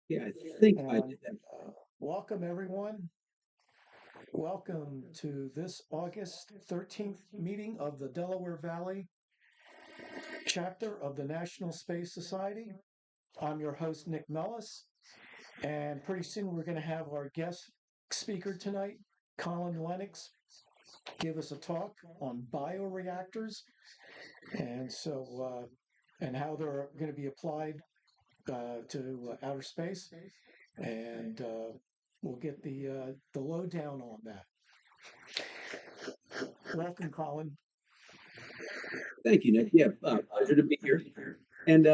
Yeah, I think I And did that. welcome, everyone. Welcome to this August 13th meeting of the Delaware Valley chapter of the National Space Society. I'm your host, Nick Mellis, and pretty soon we're going to have our guest speaker tonight, Colin Lenox, give us a talk on bioreactors and how they're going to be applied to outer space. And we'll get the lowdown on that. Welcome, Colin. Thank you, Nick. Yeah, pleasure to be here. And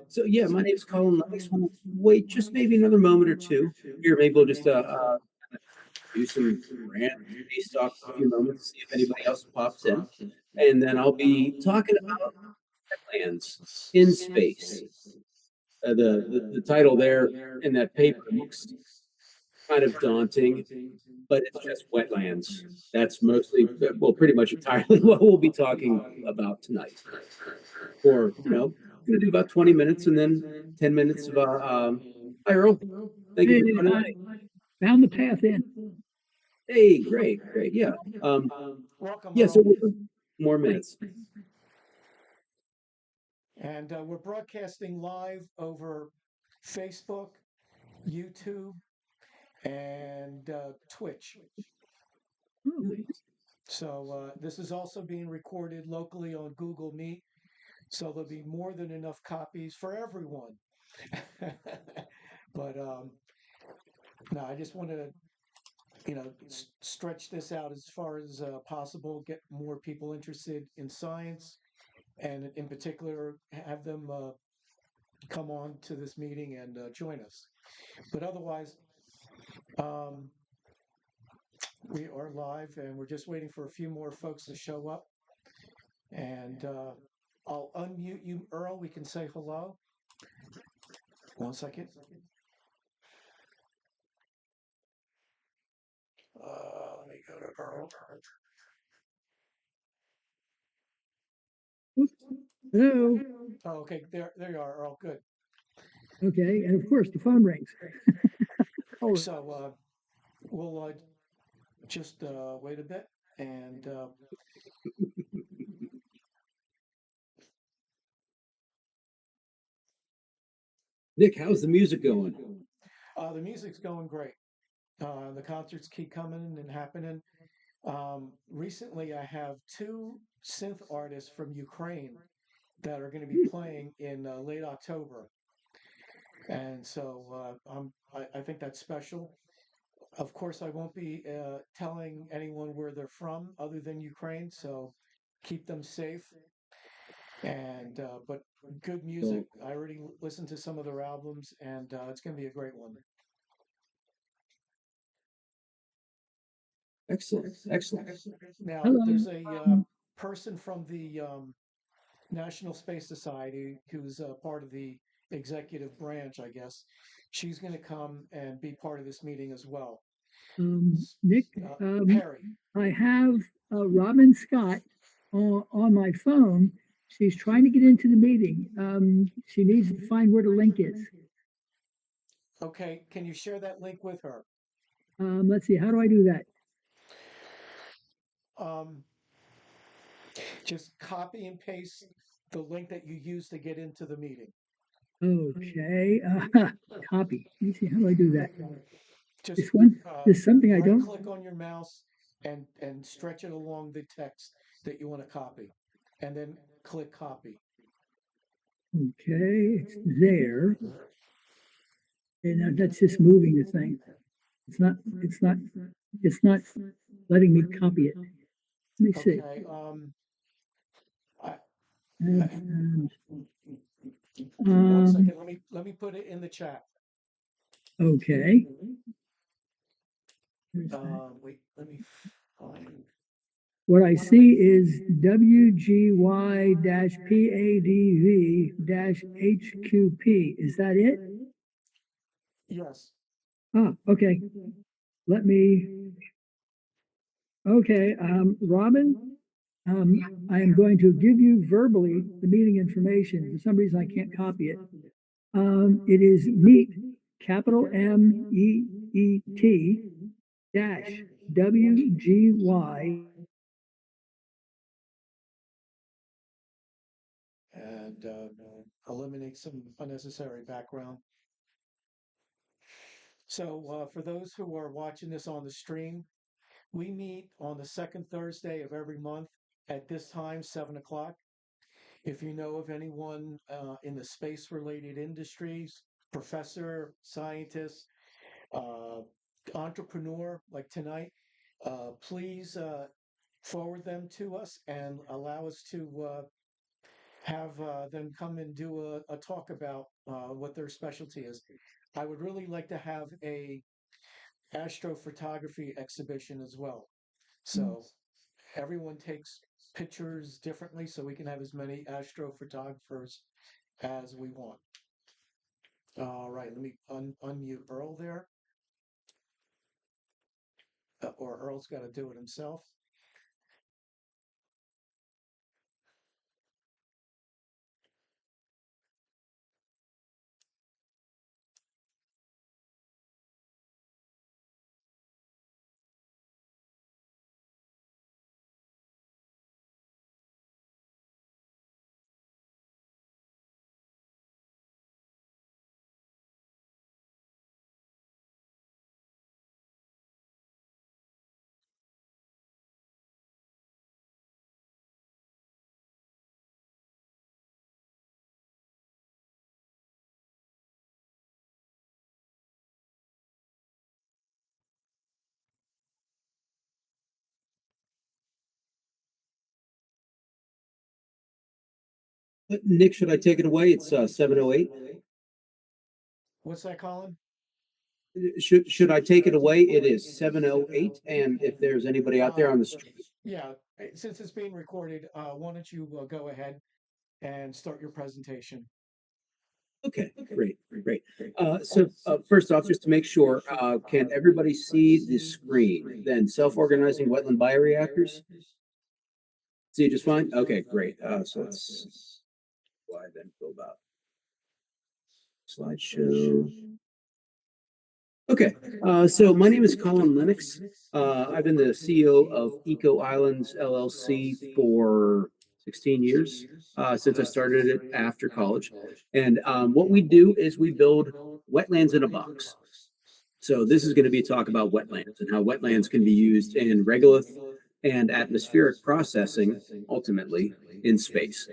so, yeah, my name's Colin Lenox. We'll wait just maybe another moment or two here. Maybe we'll just do some random space talk for a few moments, see if anybody else pops in. And then I'll be talking about wetlands in space. The title there in that paper looks kind of daunting, but it's just wetlands. That's mostly, well, pretty much entirely what we'll be talking about tonight. Or, gonna do about 20 minutes and then 10 minutes of hi Earl. Thank you Hey, for joining I me. found the path in. Hey, great. Yeah. Welcome, Yeah, so Earl. more minutes. And we're broadcasting live over Facebook, YouTube, and Twitch. Oh, nice. So this is also being recorded locally on Google Meet. So there'll be more than enough copies for everyone. But no, I just want to, stretch this out as far as possible, get more people interested in science, and in particular, have them come on to this meeting and join us. But otherwise, um, we are live and we're just waiting for a few more folks to show up. And I'll unmute you, Earl. We can say hello. 1 second. Let me go to Earl. Oops. Hello. Oh, okay, there you are, Earl. Good. Okay, and of course the phone rings. Oh, So we'll just wait a bit and Nick, how's the music going? the music's going great. The concerts keep coming and happening. Recently, I have two synth artists from Ukraine that are going to be playing in late October, and so I think that's special. Of course, I won't be telling anyone where they're from other than Ukraine, so keep them safe. And but good music. I already listened to some of their albums, and it's going to be a great one. Excellent. Now, hello. there's a person from the National Space Society who's part of the executive branch, I guess. She's going to come and be part of this meeting as well. Nick, Perry. I have Robin Scott on my phone. She's trying to get into the meeting. She needs to find where the link is. Okay, can you share that link with her? Let's see, how do I do that? Um, just copy and paste the link that you use to get into the meeting. Okay, copy. Let me see, how do I do that? Just This one, there's something I don't. click on your mouse and stretch it along the text that you want to copy, and then click copy. Okay, it's there. And that's just moving the thing. It's not letting me copy it. Let me see. Okay. And, 1 second. Let me put it in the chat. okay. Wait. Let me find. What I see is WGY-PADV-HQP. Is that it? Yes. Ah, okay. Let me. Okay, Robin, I am going to give you verbally the meeting information. For some reason, I can't copy it. It is meet capital MEET dash WGY. And eliminate some unnecessary background. So, for those who are watching this on the stream, we meet on the second Thursday of every month at this time, 7 o'clock. If you know of anyone in the space related industries, professor, scientist, uh, entrepreneur like tonight, please forward them to us and allow us to have them come and do a talk about what their specialty is. I would really like to have a astrophotography exhibition as well. So everyone takes pictures differently, so we can have as many astrophotographers as we want. All right, let me unmute Earl there, or Earl's got to do it himself. Nick, should I take it away? It's 7:08. What's that, Colin? Should I take it away? It is 7:08, and if there's anybody out there on the street. Yeah, since it's being recorded, why don't you go ahead and start your presentation? Okay, great. First off, just to make sure, can everybody see the screen? Then self-organizing wetland bioreactors? See it just fine? Okay, great. So let's slide then go about slideshow. Okay, so my name is Colin Lenox. I've been the CEO of Eco Islands LLC for 16 years since I started it after college. And what we do is we build wetlands in a box. So this is going to be a talk about wetlands and how wetlands can be used in regolith and atmospheric processing, ultimately in space.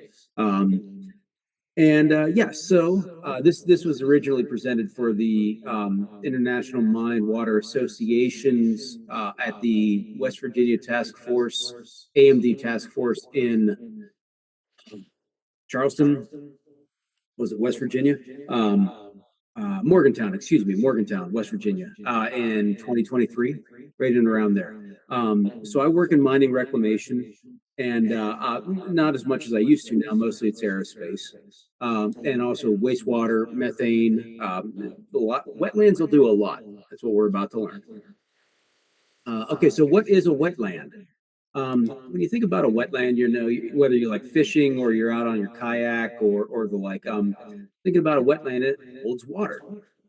This was originally presented for the International Mine Water Association's at the West Virginia Task Force, AMD Task Force in Charleston. Was it West Virginia? Morgantown, excuse me, Morgantown, West Virginia, in 2023, right in around there. So I work in mining reclamation, and not as much as I used to now. Mostly it's aerospace, and also wastewater, methane. A lot. Wetlands will do a lot. That's what we're about to learn. Okay, so what is a wetland? When you think about a wetland, whether you're like fishing or you're out on your kayak or the like, thinking about a wetland, it holds water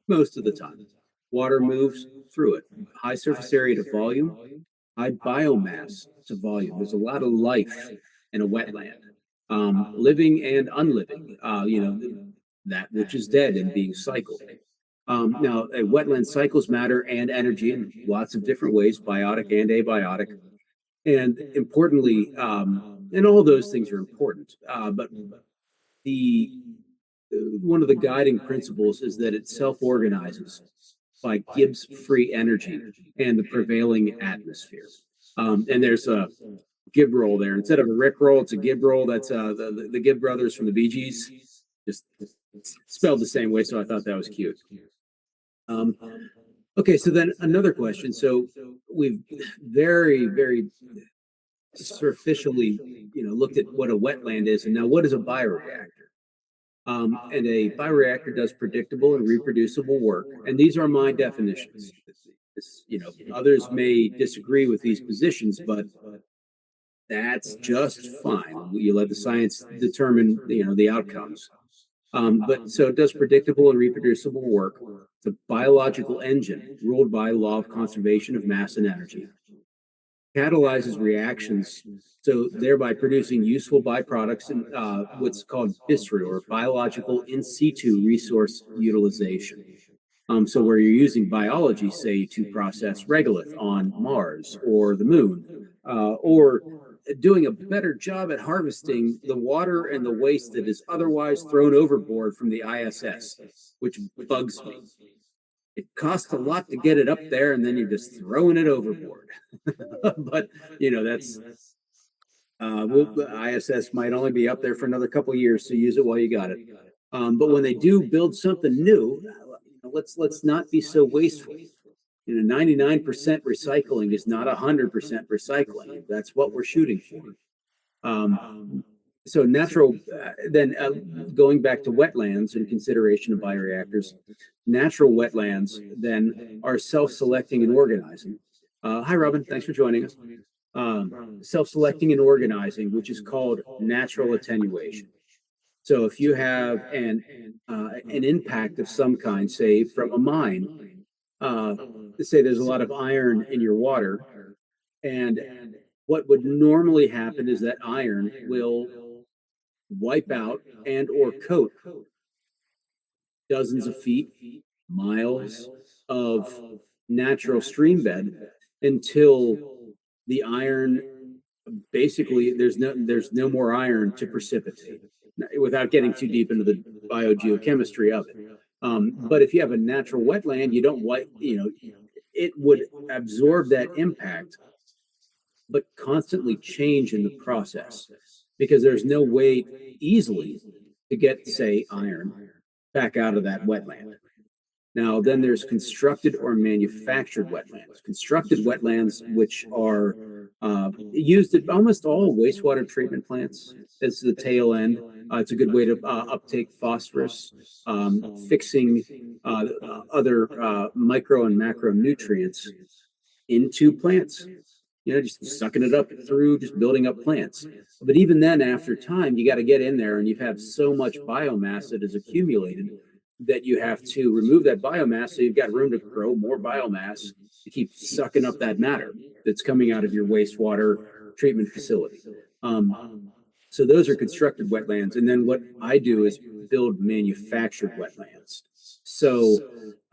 most of the time. Water moves through it. High surface area to volume, high biomass to volume. There's a lot of life in a wetland, living and unliving. That which is dead and being cycled. Now, a wetland cycles matter and energy in lots of different ways, biotic and abiotic. And importantly, and all those things are important, but the one of the guiding principles is that it self-organizes by Gibbs free energy and the prevailing atmosphere. And there's a Gibb roll there. Instead of a Rick roll, it's a Gibb roll. That's the Gibb brothers from the Bee Gees, just spelled the same way. So I thought that was cute. Okay, so then another question. So we've very superficially, looked at what a wetland is, and now what is a bioreactor? And a bioreactor does predictable and reproducible work, and these are my definitions. Others may disagree with these positions, but that's just fine. You let the science determine, the outcomes. But so it does predictable and reproducible work. It's a biological engine ruled by law of conservation of mass and energy. Catalyzes reactions, so thereby producing useful byproducts and what's called BISRI, or biological in situ resource utilization. So where you're using biology, say, to process regolith on Mars or the moon, or doing a better job at harvesting the water and the waste that is otherwise thrown overboard from the ISS, which bugs me. It costs a lot to get it up there, and then you're just throwing it overboard. But that's the ISS might only be up there for another couple of years, so use it while you got it. But when they do build something new, let's not be so wasteful. 99% recycling is not 100% recycling. That's what we're shooting for. So natural, then going back to wetlands in consideration of bioreactors, natural wetlands then are self-selecting and organizing. Hi, Robin. Thanks for joining us. Self-selecting and organizing, which is called natural attenuation. So if you have an impact of some kind, say from a mine, say there's a lot of iron in your water, and what would normally happen is that iron will wipe out and or coat dozens of feet, miles of natural stream bed until the iron, basically there's no more iron to precipitate, without getting too deep into the biogeochemistry of it. But if you have a natural wetland, you don't it would absorb that impact, but constantly change in the process, because there's no way easily to get, say, iron back out of that wetland. Now, then there's constructed or manufactured wetlands. Constructed wetlands, which are used at almost all wastewater treatment plants as the tail end. It's a good way to uptake phosphorus, fixing other micro and macro nutrients into plants. Just sucking it up through just building up plants. But even then, after time, you got to get in there, and you have so much biomass that is accumulated that you have to remove that biomass, so you've got room to grow more biomass to keep sucking up that matter that's coming out of your wastewater treatment facility. So those are constructed wetlands. And then what I do is build manufactured wetlands. So,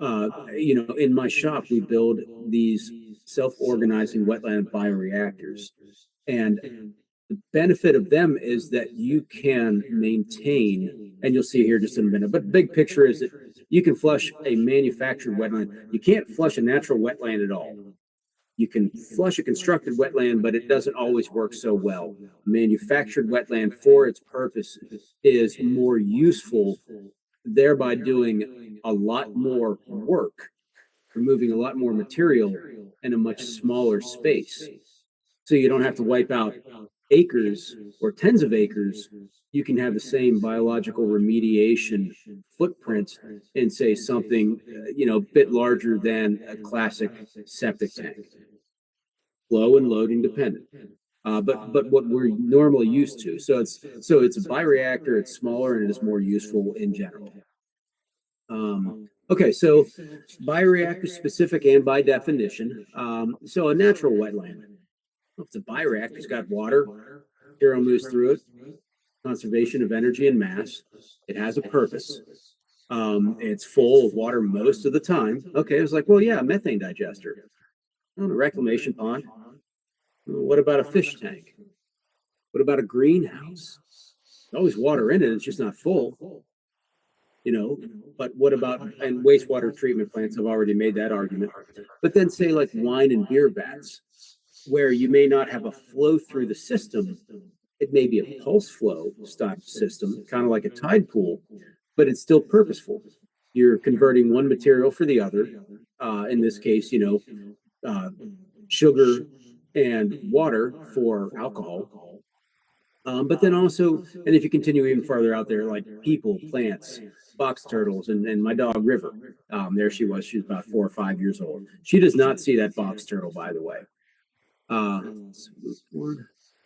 in my shop, we build these self-organizing wetland bioreactors. And the benefit of them is that you can maintain, and you'll see here just in a minute, but the big picture is that you can flush a manufactured wetland. You can't flush a natural wetland at all. You can flush a constructed wetland, but it doesn't always work so well. Manufactured wetland, for its purpose, is more useful, thereby doing a lot more work, removing a lot more material in a much smaller space. So you don't have to wipe out acres or tens of acres. You can have the same biological remediation footprint in, say, something a bit larger than a classic septic tank. Flow and loading dependent. But what we're normally used to. So it's a bioreactor, it's smaller, and it is more useful in general. Okay, so bioreactor specific and by definition. So a natural wetland. If the bioreactor's got water, material moves through it, conservation of energy and mass. It has a purpose. It's full of water most of the time. Okay, it was like, well, yeah, a methane digester. A reclamation pond. What about a fish tank? What about a greenhouse? There's always water in it, it's just not full. But what about, and wastewater treatment plants have already made that argument. But then say like wine and beer vats, where you may not have a flow through the system. It may be a pulse flow style system, kind of like a tide pool, but it's still purposeful. You're converting one material for the other. In this case, sugar and water for alcohol. But then also, and if you continue even farther out there, like people, plants, box turtles, and my dog River. There she was. She's about 4 or 5 years old. She does not see that box turtle, by the way.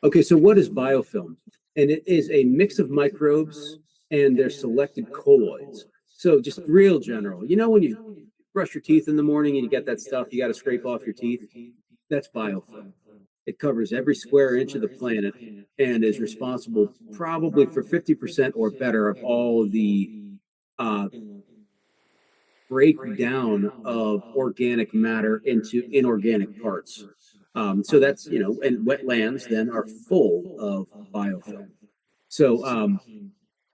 Okay, so what is biofilm? And it is a mix of microbes and they're selected colloids. So just real general. You know, when you brush your teeth in the morning and you get that stuff you got to scrape off your teeth? That's biofilm. It covers every square inch of the planet and is responsible probably for 50% or better of all the uh, breakdown of organic matter into inorganic parts. So that's, you know, and wetlands then are full of biofilm. So,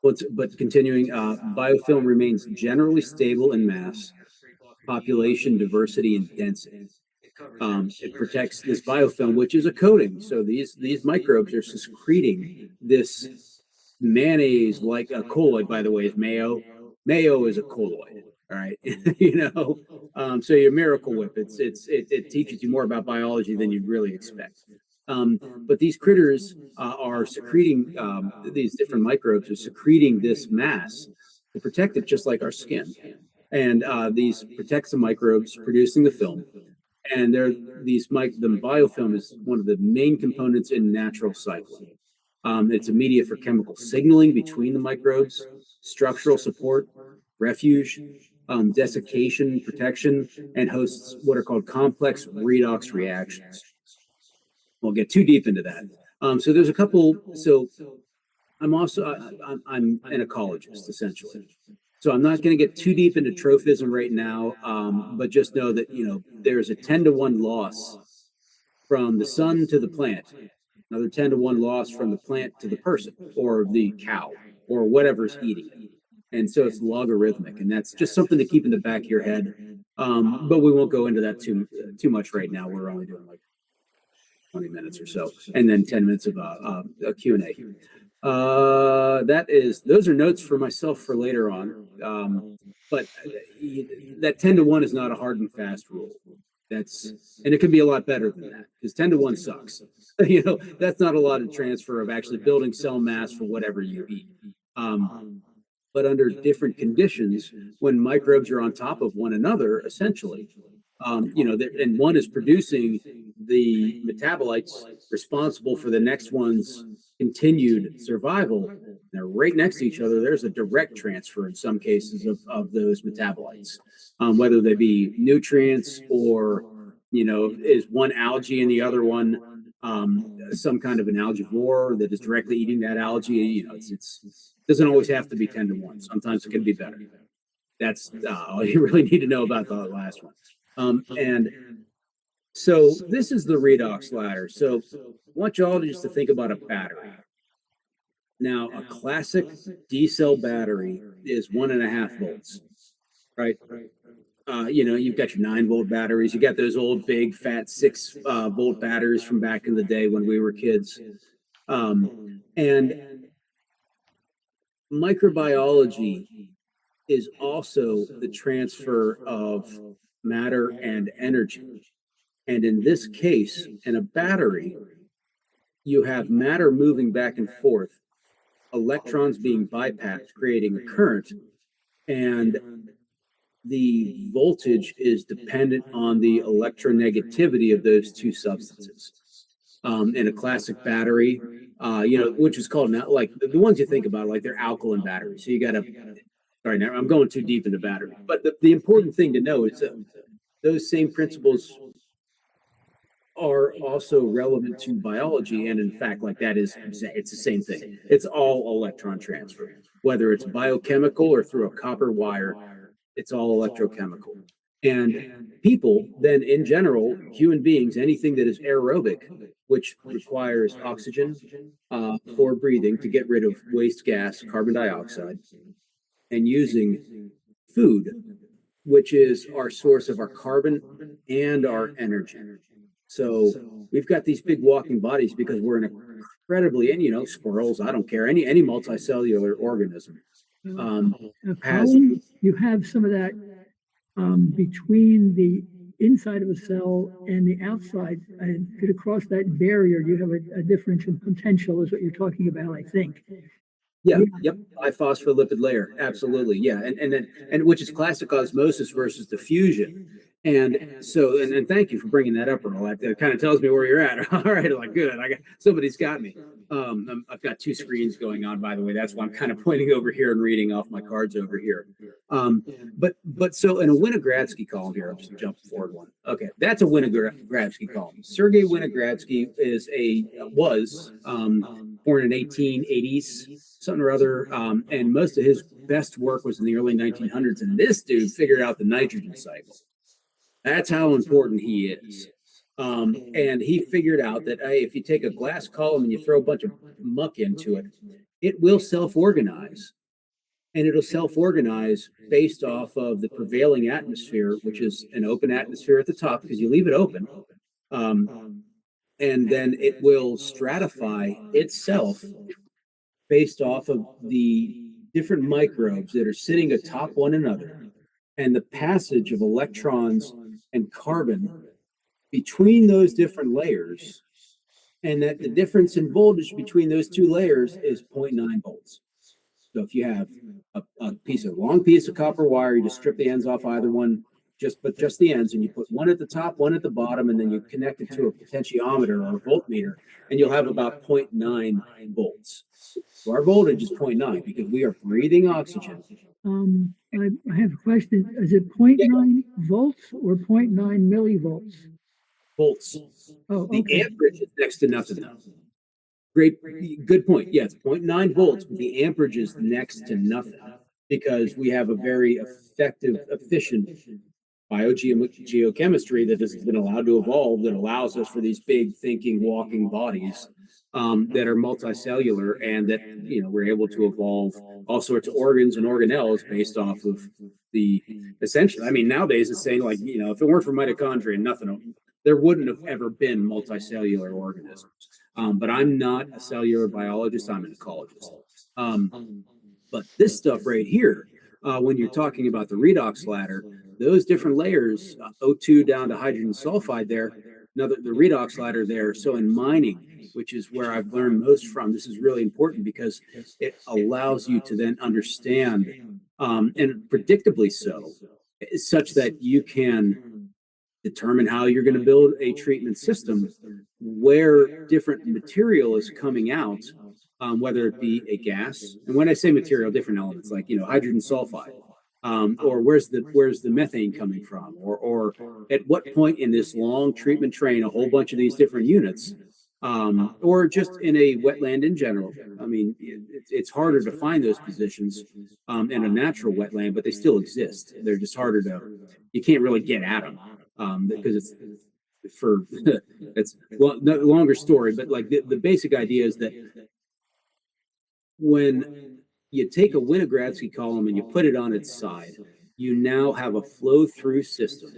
but continuing, biofilm remains generally stable in mass, population diversity, and density. It protects this biofilm, which is a coating. So these microbes are secreting this mayonnaise, like a colloid, by the way, is mayo. Mayo is a colloid. All right, you know. So your Miracle Whip, it teaches you more about biology than you'd really expect. But these critters are secreting, these different microbes are secreting this mass to protect it, just like our skin. And these protects the microbes producing the film. And the biofilm is one of the main components in natural cycling. It's a media for chemical signaling between the microbes, structural support, refuge, desiccation, protection, and hosts what are called complex redox reactions. We'll get too deep into that. So there's a couple. So I'm also I'm an ecologist essentially. So I'm not going to get too deep into trophism right now, but just know that, you know, there's a 10-to-1 loss from the sun to the plant, another 10-to-1 loss from the plant to the person or the cow or whatever's eating it. And so it's logarithmic, and that's just something to keep in the back of your head. But we won't go into that too much right now. We're only doing like 20 minutes or so, and then 10 minutes of a Q&A. Those are notes for myself for later on. But that 10-to-1 is not a hard and fast rule. And it can be a lot better than that, because 10-to-1 sucks. You know, that's not a lot of transfer of actually building cell mass for whatever you eat. But under different conditions, when microbes are on top of one another, essentially, you know, and one is producing the metabolites responsible for the next one's continued survival. They're right next to each other. There's a direct transfer in some cases of those metabolites, whether they be nutrients or, you know, is one algae and the other one some kind of an algivore that is directly eating that algae. You know, it's doesn't always have to be 10-to-1. Sometimes it can be better. That's all you really need to know about the last one. And so this is the redox ladder. So I want you all just to think about a battery. Now, a classic D-cell battery is 1.5 volts, right? You know, you've got your 9-volt batteries. You got those old big fat 6-volt batteries from back in the day when we were kids. And microbiology is also the transfer of matter and energy. And in this case, in a battery, you have matter moving back and forth, electrons being bypassed, creating a current, and the voltage is dependent on the electronegativity of those two substances. In a classic battery, you know, which is called now, like the ones you think about, like they're alkaline batteries. So you got to, sorry, now I'm going too deep into battery. But the important thing to know is that those same principles are also relevant to biology, and in fact, like it's the same thing. It's all electron transfer, whether it's biochemical or through a copper wire. It's all electrochemical. And people, then in general, human beings, anything that is aerobic, which requires oxygen for breathing to get rid of waste gas, carbon dioxide, and using food, which is our source of our carbon and our energy. So we've got these big walking bodies because we're an incredibly, and you know, squirrels, I don't care, any multicellular organism. Colin, you have some of that between the inside of a cell and the outside. And get across that barrier, you have a differential potential, is what you're talking about, I think. Yeah, yep, biphospholipid layer, absolutely, yeah, and which is classic osmosis versus diffusion. And so, and thank you for bringing that up, Earl. That kind of tells me where you're at. All right, like good. I got somebody's got me. I've got two screens going on, by the way. That's why I'm kind of pointing over here and reading off my cards over here. But so in a Winogradsky column here, I'm just jumping forward one. Okay, that's a Winogradsky column. Sergei Winogradsky was born in 1880s, something or other, and most of his best work was in the early 1900s. And this dude figured out the nitrogen cycle. That's how important he is. And he figured out that, hey, if you take a glass column and you throw a bunch of muck into it, it will self-organize. And it'll self-organize based off of the prevailing atmosphere, which is an open atmosphere at the top because you leave it open. And then it will stratify itself based off of the different microbes that are sitting atop one another and the passage of electrons and carbon between those different layers, and that the difference in voltage between those two layers is 0.9 volts. So if you have a long piece of copper wire, you just strip the ends off either one, just the ends, and you put one at the top, one at the bottom, and then you connect it to a potentiometer or a voltmeter, and you'll have about 0.9 volts. So our voltage is 0.9 because we are breathing oxygen. I have a question. Is it 0.9 volts or 0.9 millivolts? Volts. Oh, the okay. amperage is next to nothing. Good point. Yes, 0.9 volts, but the amperage is next to nothing because we have a very efficient biogeochemistry that has been allowed to evolve that allows us for these big thinking, walking bodies that are multicellular, and that we're able to evolve all sorts of organs and organelles based off of the essentially. I mean, nowadays it's saying like if it weren't for mitochondria, there wouldn't have ever been multicellular organisms. But I'm not a cellular biologist; I'm an ecologist. But this stuff right here, when you're talking about the redox ladder, those different layers, O2 down to hydrogen sulfide there, the redox ladder there. So in mining, which is where I've learned most from, this is really important because it allows you to then understand, and predictably so, such that you can determine how you're going to build a treatment system where different material is coming out, whether it be a gas, and when I say material, different elements like hydrogen sulfide, or where's the methane coming from, or at what point in this long treatment train a whole bunch of these different units, or just in a wetland in general. I mean, it's harder to find those positions in a natural wetland, but they still exist. They're just harder you can't really get at them because it's longer story, but like the basic idea is that when you take a Winogradsky column and you put it on its side, you now have a flow-through system,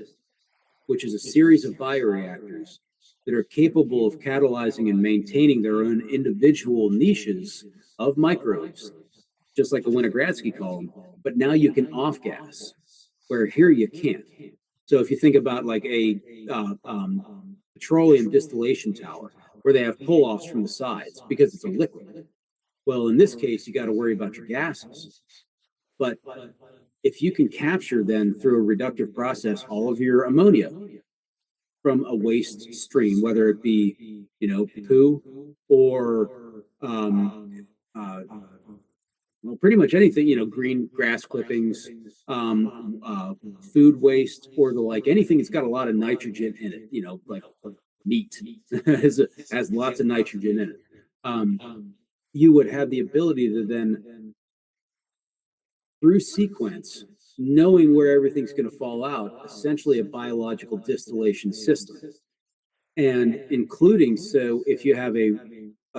which is a series of bioreactors that are capable of catalyzing and maintaining their own individual niches of microbes, just like a Winogradsky column, but now you can off-gas, where here you can't. So if you think about like a petroleum distillation tower, where they have pull-offs from the sides because it's a liquid. Well, in this case, you got to worry about your gases. But if you can capture then through a reductive process all of your ammonia from a waste stream, whether it be, poo or, well, pretty much anything, green grass clippings, food waste, or the like, anything that's got a lot of nitrogen in it, like meat has lots of nitrogen in it. You would have the ability to then, through sequence, knowing where everything's going to fall out, essentially a biological distillation system. And including, so if you have a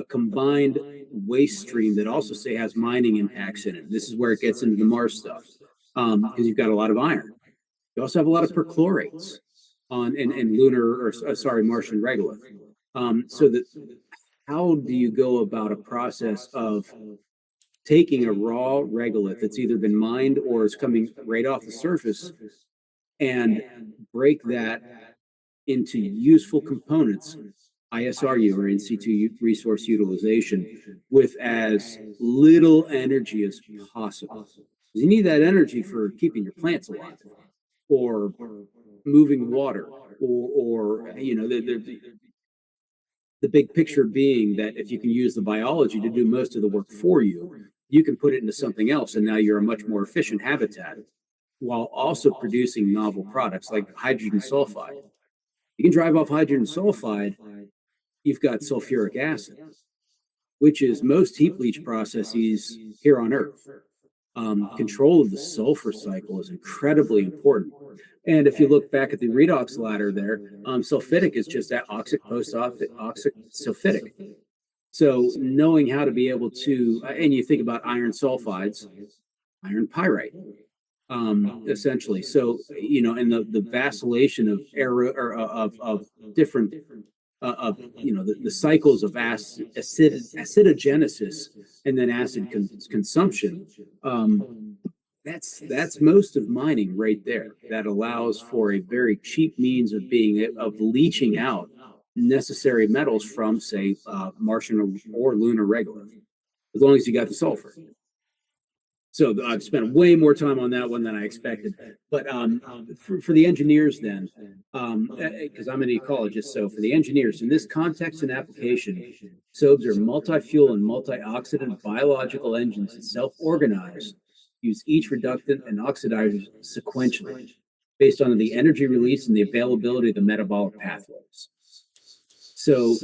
combined waste stream that also say has mining impacts in it, this is where it gets into the Mars stuff, because you've got a lot of iron. You also have a lot of perchlorates on in lunar, or Martian regolith. So that how do you go about a process of taking a raw regolith that's either been mined or is coming right off the surface and break that into useful components, ISRU, or in situ resource utilization, with as little energy as possible? You need that energy for keeping your plants alive, or moving water, or the big picture being that if you can use the biology to do most of the work for you, you can put it into something else, and now you're a much more efficient habitat while also producing novel products like hydrogen sulfide. You can drive off hydrogen sulfide, you've got sulfuric acid, which is most heap leach processes here on Earth. Control of the sulfur cycle is incredibly important. And if you look back at the redox ladder there, sulfitic is just that oxic post-oxic sulfitic. So knowing how to be able to, and you think about iron sulfides, iron pyrite, essentially. So, and the vacillation of error or of different the cycles of acidogenesis and then acid consumption. That's most of mining right there. That allows for a very cheap means of leaching out necessary metals from, say, Martian or lunar regolith, as long as you got the sulfur. So I've spent way more time on that one than I expected. But for the engineers then, because I'm an ecologist, so for the engineers, in this context and application, SOBs are multi-fuel and multi-oxidant biological engines that self-organize, use each reductant and oxidizer sequentially based on the energy release and the availability of the metabolic pathways. So,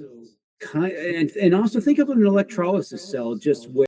and also think of an electrolysis cell just where